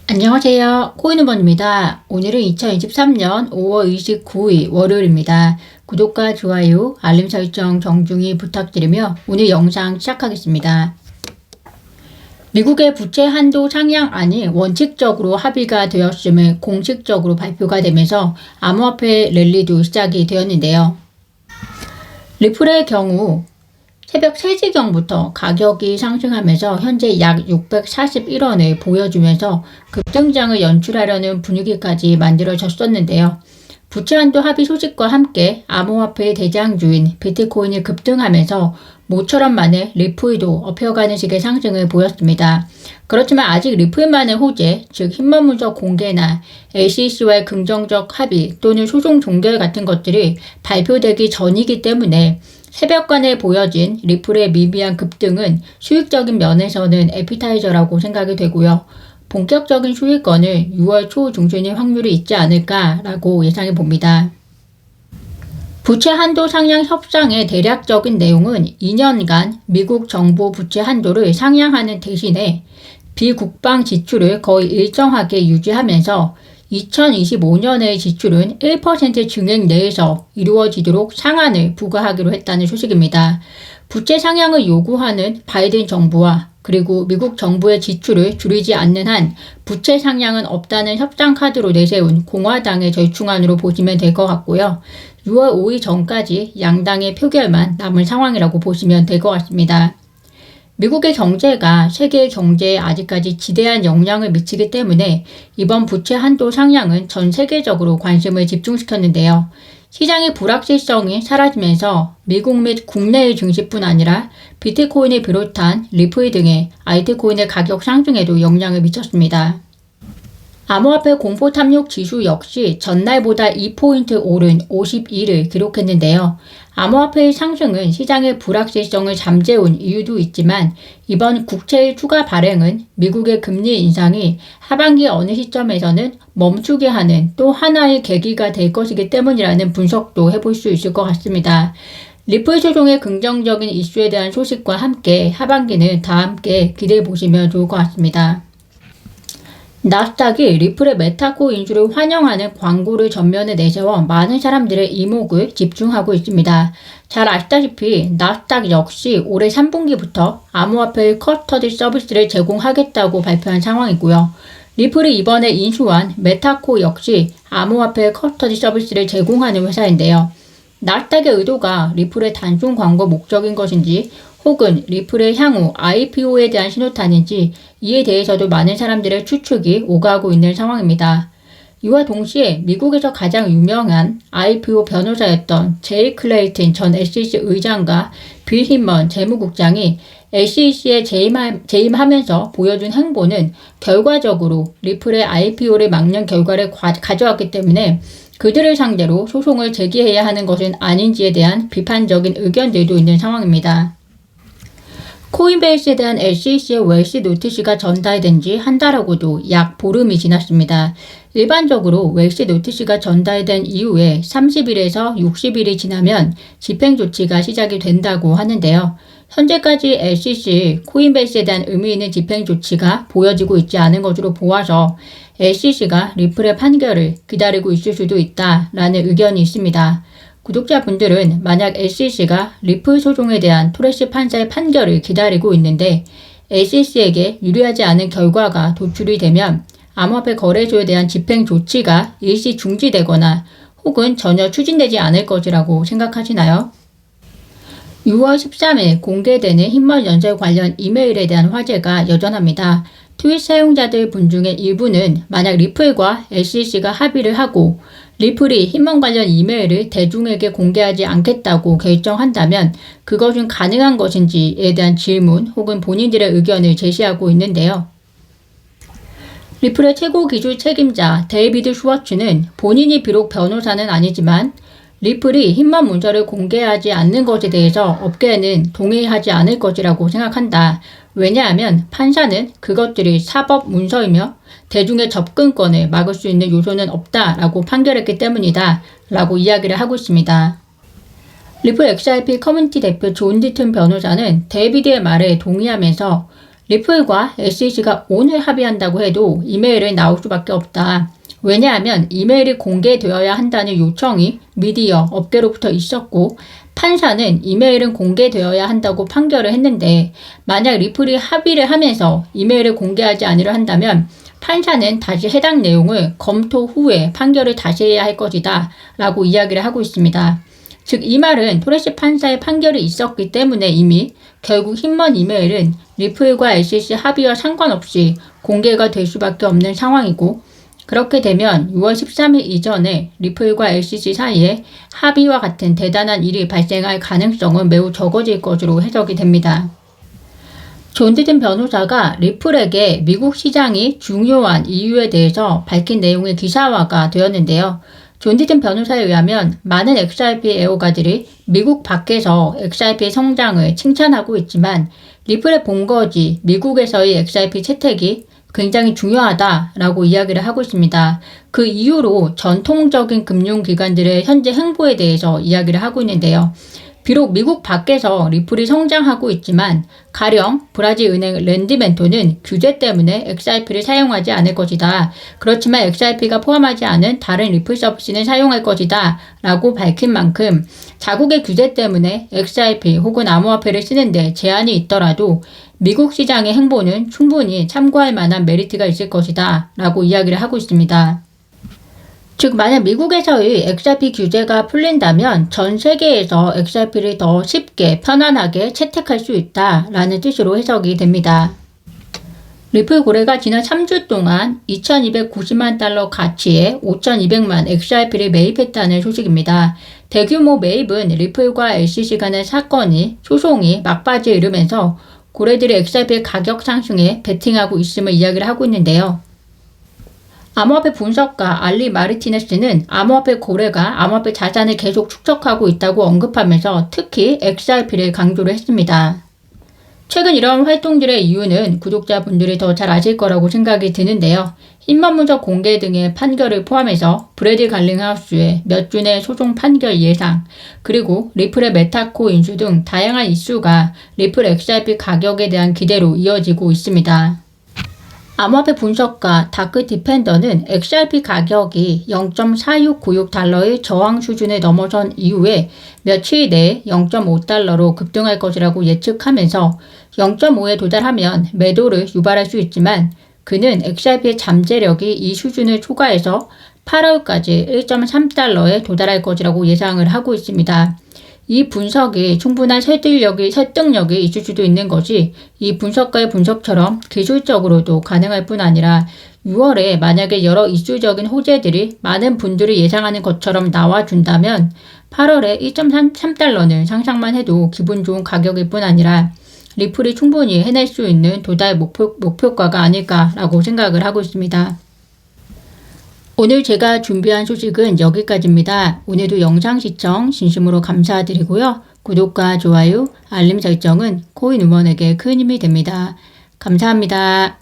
안녕하세요. 코인우먼입니다. 오늘은 2023년 5월 29일 월요일입니다. 구독과 좋아요, 알림 설정 정중히 부탁드리며 오늘 영상 시작하겠습니다. 미국의 부채 한도 상향안이 원칙적으로 합의가 되었음을 공식적으로 발표가 되면서 암호화폐 랠리도 시작이 되었는데요. 리플의 경우 새벽 3시경부터 가격이 상승하면서 현재 약 641원을 보여주면서 급등장을 연출하려는 분위기까지 만들어졌었는데요. 부채 한도 합의 소식과 함께 암호화폐의 대장주인 비트코인이 급등하면서 모처럼 만에 리플도 업혀가는 식의 상승을 보였습니다. 그렇지만 아직 리플만의 호재, 즉 힘만 문서 공개나 SEC와의 긍정적 합의 또는 소송 종결 같은 것들이 발표되기 전이기 때문에 새벽간에 보여진 리플의 미비한 급등은 수익적인 면에서는 에피타이저라고 생각이 되고요. 본격적인 수익권을 6월 초 중순일 확률이 있지 않을까라고 예상해 봅니다. 부채 한도 상향 협상의 대략적인 내용은 2년간 미국 정부 부채 한도를 상향하는 대신에 비국방 지출을 거의 일정하게 유지하면서 2025년의 지출은 1% 증액 내에서 이루어지도록 상한을 부과하기로 했다는 소식입니다. 부채 상향을 요구하는 바이든 정부와 그리고 미국 정부의 지출을 줄이지 않는 한 부채 상향은 없다는 협상 카드로 내세운 공화당의 절충안으로 보시면 될 것 같고요. 6월 5일 전까지 양당의 표결만 남은 상황이라고 보시면 될 것 같습니다. 미국의 경제가 세계 경제에 아직까지 지대한 영향을 미치기 때문에 이번 부채 한도 상향은 전 세계적으로 관심을 집중시켰는데요. 시장의 불확실성이 사라지면서 미국 및 국내의 증시뿐 아니라 비트코인을 비롯한 리플 등의 알트코인의 가격 상승에도 영향을 미쳤습니다. 암호화폐 공포 탐욕 지수 역시 전날보다 2포인트 오른 51을 기록했는데요. 암호화폐의 상승은 시장의 불확실성을 잠재운 이유도 있지만 이번 국채의 추가 발행은 미국의 금리 인상이 하반기 어느 시점에서는 멈추게 하는 또 하나의 계기가 될 것이기 때문이라는 분석도 해볼 수 있을 것 같습니다. 리플 소송의 긍정적인 이슈에 대한 소식과 함께 하반기는 다 함께 기대해 보시면 좋을 것 같습니다. 나스닥이 리플의 메타코 인수를 환영하는 광고를 전면에 내세워 많은 사람들의 이목을 집중하고 있습니다. 잘 아시다시피 나스닥 역시 올해 3분기부터 암호화폐의 커스터디 서비스를 제공하겠다고 발표한 상황이고요. 리플이 이번에 인수한 메타코 역시 암호화폐의 커스터디 서비스를 제공하는 회사인데요. 나스닥의 의도가 리플의 단순 광고 목적인 것인지 혹은 리플의 향후 IPO에 대한 신호탄인지 이에 대해서도 많은 사람들의 추측이 오가고 있는 상황입니다. 이와 동시에 미국에서 가장 유명한 IPO 변호사였던 제이 클레이튼 전 SEC 의장과 빌 히먼 재무국장이 SEC에 재임하면서 보여준 행보는 결과적으로 리플의 IPO를 막는 결과를 가져왔기 때문에 그들을 상대로 소송을 제기해야 하는 것은 아닌지에 대한 비판적인 의견들도 있는 상황입니다. 코인베이스에 대한 SEC의 웰시 노티스가 전달된 지 한 달하고도 약 보름이 지났습니다. 일반적으로 웰시 노티스가 전달된 이후에 30일에서 60일이 지나면 집행조치가 시작이 된다고 하는데요. 현재까지 SEC, 코인베이스에 대한 의미 있는 집행조치가 보여지고 있지 않은 것으로 보아서 SEC가 리플의 판결을 기다리고 있을 수도 있다라는 의견이 있습니다. 구독자분들은 만약 SEC가 리플 소송에 대한 토레스 판사의 판결을 기다리고 있는데 SEC에게 유리하지 않은 결과가 도출이 되면 암호화폐 거래소에 대한 집행 조치가 일시 중지되거나 혹은 전혀 추진되지 않을 것이라고 생각하시나요? 6월 13일 공개되는 힘먼 연설 관련 이메일에 대한 화제가 여전합니다. 트윗 사용자들 분 중에 일부는 만약 리플과 SEC가 합의를 하고 리플이 힘먼 관련 이메일을 대중에게 공개하지 않겠다고 결정한다면 그것은 가능한 것인지에 대한 질문 혹은 본인들의 의견을 제시하고 있는데요. 리플의 최고 기술 책임자 데이비드 슈워츠는 본인이 비록 변호사는 아니지만 리플이 힘먼 문서를 공개하지 않는 것에 대해서 업계는 동의하지 않을 것이라고 생각한다. 왜냐하면 판사는 그것들이 사법 문서이며 대중의 접근권을 막을 수 있는 요소는 없다라고 판결했기 때문이다 라고 이야기를 하고 있습니다. 리플 XRP 커뮤니티 대표 존 디튼 변호사는 데이비드의 말에 동의하면서 리플과 SEC가 오늘 합의한다고 해도 이메일은 나올 수밖에 없다. 왜냐하면 이메일이 공개되어야 한다는 요청이 미디어, 업계로부터 있었고 판사는 이메일은 공개되어야 한다고 판결을 했는데 만약 리플이 합의를 하면서 이메일을 공개하지 않으려 한다면 판사는 다시 해당 내용을 검토 후에 판결을 다시 해야 할 것이다 라고 이야기를 하고 있습니다. 즉 이 말은 토레시 판사의 판결이 있었기 때문에 이미 결국 힘먼 이메일은 리플과 SEC 합의와 상관없이 공개가 될 수밖에 없는 상황이고 그렇게 되면 6월 13일 이전에 리플과 SEC 사이에 합의와 같은 대단한 일이 발생할 가능성은 매우 적어질 것으로 해석이 됩니다. 존 디든 변호사가 리플에게 미국 시장이 중요한 이유에 대해서 밝힌 내용의 기사화가 되었는데요. 존 디든 변호사에 의하면 많은 XRP 애호가들이 미국 밖에서 XRP의 성장을 칭찬하고 있지만 리플의 본거지 미국에서의 XRP 채택이 굉장히 중요하다라고 이야기를 하고 있습니다. 그 이유로 전통적인 금융기관들의 현재 행보에 대해서 이야기를 하고 있는데요. 비록 미국 밖에서 리플이 성장하고 있지만 가령 브라질 은행 렌디멘토는 규제 때문에 XRP를 사용하지 않을 것이다. 그렇지만 XRP가 포함하지 않은 다른 리플 서비스는 사용할 것이다 라고 밝힌 만큼 자국의 규제 때문에 XRP 혹은 암호화폐를 쓰는데 제한이 있더라도 미국 시장의 행보는 충분히 참고할 만한 메리트가 있을 것이다 라고 이야기를 하고 있습니다. 즉 만약 미국에서의 XRP 규제가 풀린다면 전 세계에서 XRP를 더 쉽게 편안하게 채택할 수 있다라는 뜻으로 해석이 됩니다. 리플 거래가 지난 3주 동안 2,290만 달러 가치의 5,200만 XRP를 매입했다는 소식입니다. 대규모 매입은 리플과 SEC 간의 소송이 막바지에 이르면서 고래들이 XRP의 가격 상승에 베팅하고 있음을 이야기를 하고 있는데요. 암호화폐 분석가 알리 마르티네스는 암호화폐 고래가 암호화폐 자산을 계속 축적하고 있다고 언급하면서 특히 XRP를 강조를 했습니다. 최근 이런 활동들의 이유는 구독자분들이 더 잘 아실 거라고 생각이 드는데요. 힘먼 문서 공개 등의 판결을 포함해서 브래디 갈링하우스의 몇 주 내 소송 판결 예상, 그리고 리플의 메타코 인수 등 다양한 이슈가 리플 XRP 가격에 대한 기대로 이어지고 있습니다. 암호화폐 분석가 다크 디펜더는 XRP 가격이 0.4696달러의 저항 수준을 넘어선 이후에 며칠 내에 0.5달러로 급등할 것이라고 예측하면서 0.5에 도달하면 매도를 유발할 수 있지만 그는 XRP의 잠재력이 이 수준을 초과해서 8월까지 1.3달러에 도달할 것이라고 예상을 하고 있습니다. 이 분석이 충분한 설득력이 있을 수도 있는 것이 이 분석가의 분석처럼 기술적으로도 가능할 뿐 아니라 6월에 만약에 여러 이슈적인 호재들이 많은 분들이 예상하는 것처럼 나와준다면 8월에 1.3달러는 상상만 해도 기분 좋은 가격일 뿐 아니라 리플이 충분히 해낼 수 있는 도달 목표가가 아닐까라고 생각을 하고 있습니다. 오늘 제가 준비한 소식은 여기까지입니다. 오늘도 영상 시청 진심으로 감사드리고요. 구독과 좋아요, 알림 설정은 코인우먼에게 큰 힘이 됩니다. 감사합니다.